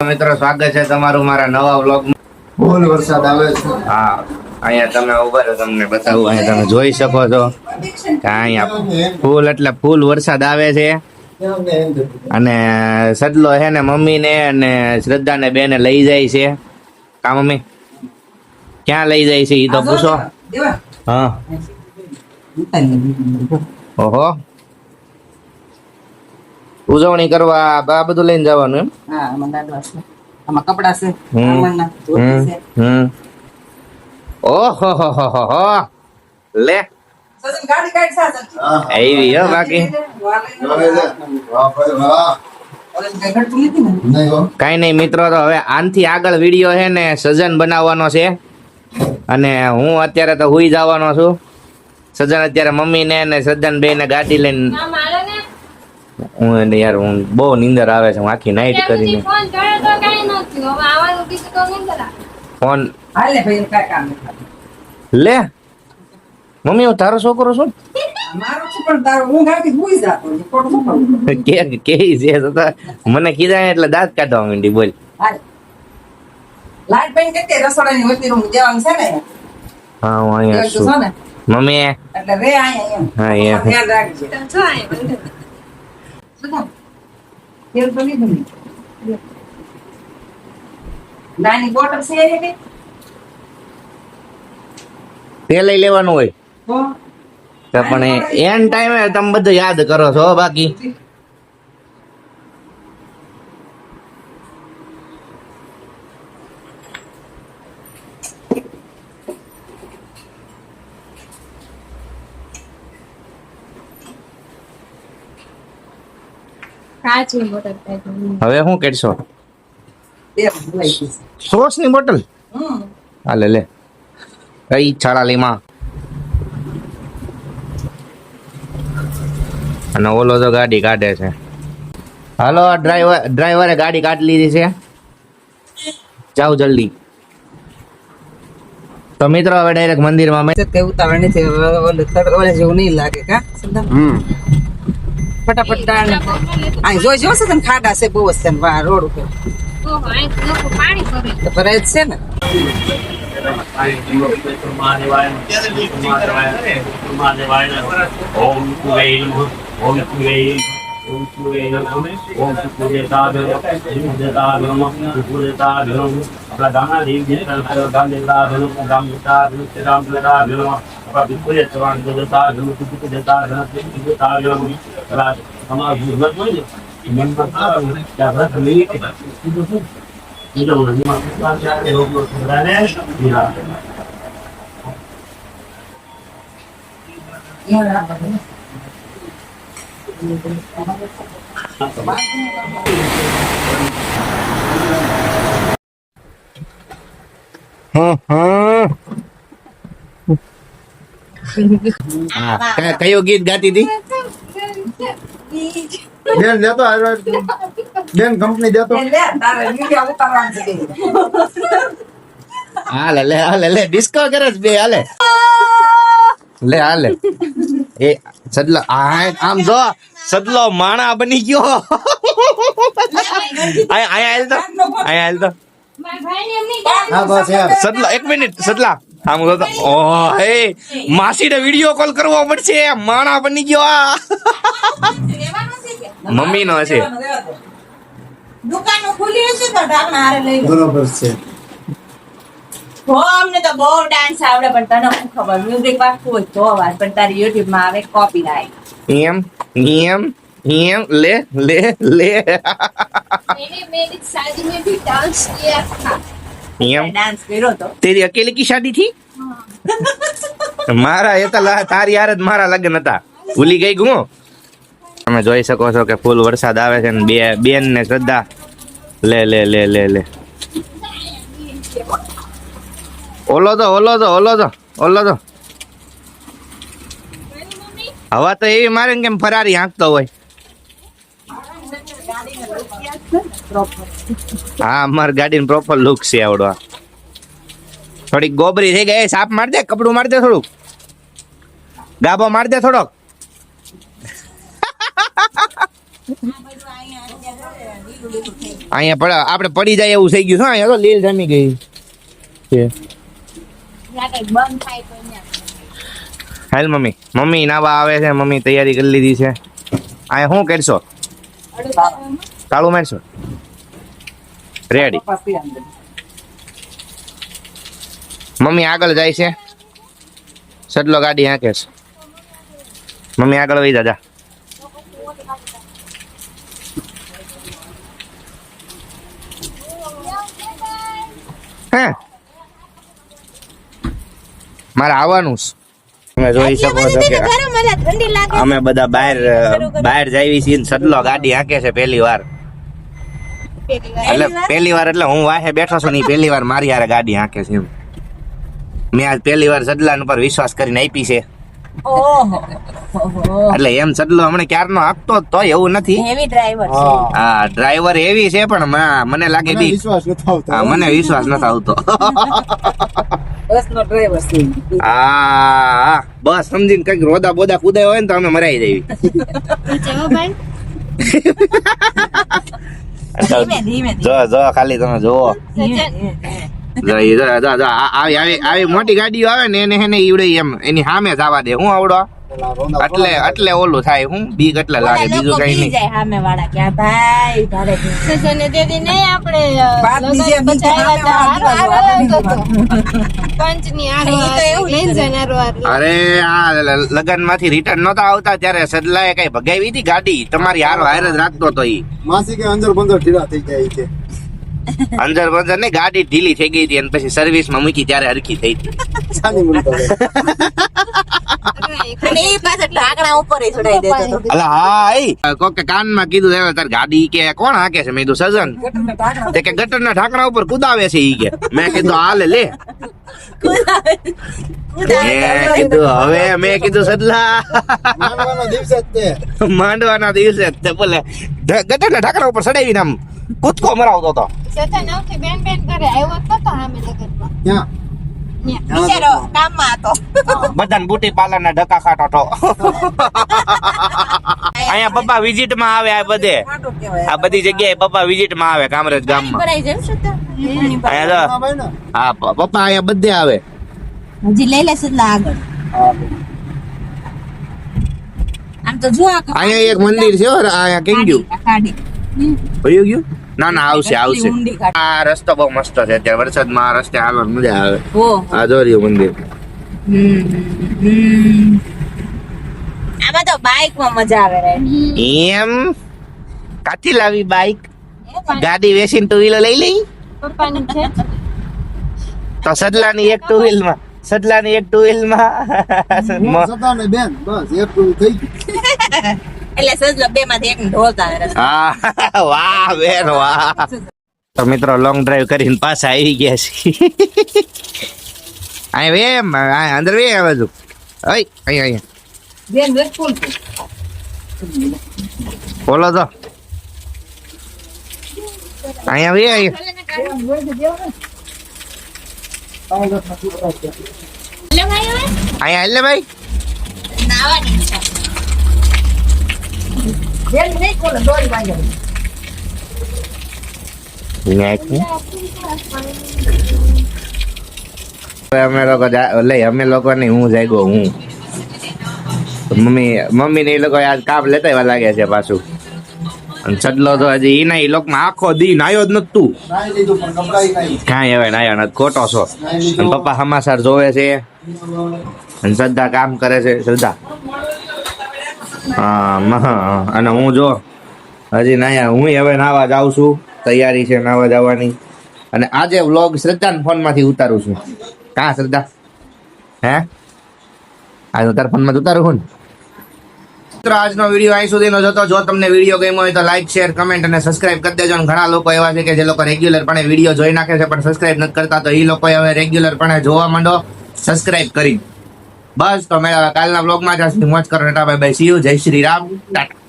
મિત્રો સ્વાગત છે તમારું મારા નવા વ્લોગમાં. ફૂલ વરસાદ આવે છે. હા, અહીંયા તમે ઉભા રહો, તમને બતાવું. અહીંયા તમે જોઈ શકો છો કે અહીંયા ફૂલ એટલે ફૂલ વરસાદ આવે છે. અને સડલો છે ને મમ્મી ને અને શ્રદ્ધા ને બેને લઈ જાય છે. કા મમ્મી ક્યાં લઈ જાય છે એ તો પૂછો. હા, ઓહો, ઉજવણી કરવા આ બધું લઈને જવાનું એમ? હા, આમાં કપડા છે. ઓહો હો હો હો, લે ગાડી કાઢ સાચા આવી હો. બાકી કઈ નહીં મિત્રો, તો હવે આનથી આગળ વિડીયો છે ને સજન બનાવવાનો છે. અને હું અત્યારે તો હુઈ જવાનો છું. સજન અત્યારે મમ્મી ને શ્રદ્ધા બે ને ગાડી લઈને હું યાર હું બહુ નીંદર આવે છે. હું આખી નાઈટ કરીને ફોન લે મમ્મી હું તારો છોકરો છું કે મને કીધા એટલે દાંત કાઢવા માંડી. બોલ લાઈટ બંધ કરી રસોડાની વચ્ચે રૂમ જવાનું છે ને. હા, હું અહીંયા છું મમ્મી. એટલે રે અહીંયા હા, ધ્યાન રાખજો. તેલ તો લીધું ને. નાની બોટલ છે કે તે લઈ લેવાનું હોય તો પણ એન ટાઈમે તમે બધું યાદ કરો છો. બાકી હવે શું કરશો? સોસ ની બોટલ હાલે લે કઈ છાળાલીમાં. અને ઓલો તો ગાડી કાઢે છે. હાલો, ડ્રાઈવરે ગાડી કાઢી લીધી છે. જાઓ જલ્દી. તો મિત્રો હવે ડાયરેક્ટ મંદિરમાં કઈ ઉતાવળ નથી. ઓલે જેવું નહીં લાગે કા ફટાફટ દાળ જોઈ જોશે ને ખાડા છે બહુ જ રોડ ઉપર ભરાય છે ને. કયો ગીત ગાતી હતી? બેન જતો બેન કંપની જતો. હાલે લે હાલે લે ડિસ્કો કરે છે બે. હાલે લે હાલે. એ સદલો આમ જો સદલો માણા બની ગયો. સદલો 1 મિનિટ સદલા આમ માસી ને વિડીયો કોલ કરવો પડશે. માણા બની ગયો. મમ્મી નો હશે. દુકાનો ખુલી હશે તો ઢાકણા હારે લઈ લો. બરોબર છે. હો અમને તો બહુ ડાન્સ આવડે પણ તને શું ખબર મ્યુઝિક વાગતું હોય તો અવાજ પણ તારી યુટ્યુબ માં આવે કોપીરાઈટ. એમ એમ એમ લે લે લે मैंने मेरी शादी में भी डांस किया था. એમ डांस કર્યો તો તેરી અકેલી કી શાદી થી? મારા એ તો તારી યાર જ મારા લગ્ન હતા. ભૂલી ગઈ હું. તમે જોઈ શકો છો કે ફૂલ વરસાદ આવે છે ને બેન ને શ્રદ્ધા લે લે લે લે લે ઓલો તો હવા તો એવી મારે કેમ ફરારી હાંકતો હોય. હા, અમારી ગાડી પ્રોપર લુક છે આવડો. થોડીક ગોબરી થઈ ગઈ. સાપ માર દે, કપડું માર દે, થોડુંક ગાભો માર દે થોડોક. અહીંયા આપણે પડી જાય એવું થઈ ગયું છે. અહીંયા તો લીલ જમી ગઈ છે. બંધ થાય તો અહીંયા હાલ મમ્મી નાવા આવે છે. મમ્મી તૈયારી કરી લીધી છે. અહીંયા શું કરશો? તાળું મારશો? રેડી. મમ્મી આગળ જાય છે. સડલો ગાડી હાંકે છે. મમ્મી આગળ વહી જા. હે મારે આવવાનું છે. તમે જોઈ શકો છો કે ઠંડી લાગે અમે બધા બહાર જઈએ છીએ. સડલો ગાડી હાંકે છે પહેલી વાર. એટલે પહેલી વાર એટલે હું વાહે બેઠો છું ને પહેલી વાર મારી હારે ગાડી હાંકે છે એમ. મેં આજ પહેલી વાર સડલા ઉપર વિશ્વાસ કરીને આપી છે. ઓહો એટલે એમ સડલો હમણાં ક્યારનો હાંકતો જ તો એવું નથી. હેવી ડ્રાઈવર છે હા ડ્રાઈવર એવી છે પણ મને લાગે બી વિશ્વાસ નથી આવતો. હા, મને વિશ્વાસ નથી આવતો. બસનો ડ્રાઈવર છે. હા બસ સમજીને કઈક રોદા બોદા કુદાય હોય ને તો અમે મરાઈ જઈએ. ધીમે જો ખાલી તમે જોવો. આવી મોટી ગાડીઓ આવે ને એને ઈવડે એમ એની સામે જવા દે. હું આવડો એટલે ઓલું થાય. હું બીક એટલે લાગે બીજું કઈ નહીં. જાય સામે વાળા કે આ ભાઈ તારે સસને દેદી નહીં આપણે બાપની જેમ લગન પંચની અરે આ લગન માંથી રિટર્ન નતા આવતા ત્યારે સડલાએ કઈ ભગાવી હતી ગાડી. તમારી હારો હાર જ રાખતો તો ઈ. માસી કે અંદર બંદર ઢીલા થઈ જાય છે. અંદર ને ગાડી ઢીલી થઈ ગઈ હતી અને પછી સર્વિસ માં મૂકી ત્યારે હરખી થઈ હતી. સાની મુલતો અને એ પાછળ ઢાંકણા ઉપર ચડાઈ દેતો હતો. અલા હા એ કોકે કાનમાં કીધું તાર ગાડી કે કોણ હાકે છે? મેં કીધું સજન. તે કે ગટરના ઢાંકણા ઉપર કુદાવે છે ઈ કે. મેં કીધું હાલે લે. મેં કીધું સડલા માંડવાના દિવસે જ તે માંડવાના દિવસે જ તે બોલે ગટરના ઢાંકણા ઉપર ચડાવીને આમ કૂદકો મરાવતો હતો. બેન કરે આવ્યો તો સામે લગનમાં ક્યાં બિચારો કામમાં હતો. બધાને બ્યુટી પાર્લર ના ધક્કા ખાતો હતો. અહીંયા પપ્પા વિઝિટ માં આવે આ બધી જગ્યાએ પપ્પા વિઝિટ માં આવે કામરેજ ગામમાં. અહીંયા તો ભાઈ ને હા પપ્પા અહીંયા બધે આવે. હજી લઈ લેશે આગળ આમ તો જો અહીંયા એક મંદિર છે અહીંયા કેમ ગયું ભર્યું ગયું? ના આવશે આ રસ્તો બહુ મસ્ત છે. અત્યારે વરસાદમાં આ રસ્તે હાલવાની મજા આવે. આ જો રહ્યું મંદિર. આમાં તો બાઇક માં મજા આવે રે. એમ કાથી લાવી બાઈક? ગાડી વેચીને ટુ વ્હીલર લઈ લઈ પપ્પાની છે તો સડલાની એક ટુ વ્હીલ માં સતાને બેન બસ એક પૂરું થઈ ગયું. એટલે સજલો બે માંથી એક ઢોલતા રહે. હા વાહ બેન વાહ. તો મિત્રો લોંગ ડ્રાઈવ કરીને પાછા આવી ગયા છે. અહીંયા અંદર વે આવે છું. અહીંયા બેન ફૂલ બોલો તો અહીંયા વે અહીંયા એટલે ભાઈ નાવાની ઈચ્છા. બેન નહીં કોણ દોરી બાંધે. અમે લોકો નહીં હું જાગ્યો હું મમ્મી ને એ લોકો આજ કામ લેતા એવા લાગે છે પાછું. અને સડલો તો હજી ઈ નહીં લોકો આખો દી નાયો જ નથી તું નાઈ લીધું પણ કપડાય નહીં. કાંઈ હવે નાયો નથી ખોટો છો. અને પપ્પા સમાચાર જોવે છે અને શ્રદ્ધા કામ કરે છે. શ્રદ્ધા હા અને હું જો હજી નાયા હું હવે નાવા જાઉં છું. તૈયારી છે નાવા જવાની. અને આજે વ્લોગ શ્રદ્ધાના ફોન માંથી ઉતારું છું. કાં શ્રદ્ધા હે આજે તારા ફોન માં ઉતારું છું ને. આજનો વિડીયો અહીં સુધીનો જ હતો. જો તમને વિડીયો ગમ્યો હોય તો લાઈક શેર કમેન્ટ અને સબસ્ક્રાઇબ કરી દેજો. અને ઘણા લોકો એવા છે કે જે લોકો રેગ્યુલર પણ વિડીયો જોઈ નાખે છે પણ સબસ્ક્રાઇબ નથી કરતા. તો એ લોકો હવે રેગ્યુલર પણ જોવા માંડો સબસ્ક્રાઇબ કરી. બસ તો મેળા કાલના બ્લોગમાં જ મોજ કરો. Tata bye bye see you. જય શ્રી રામ ટાટા.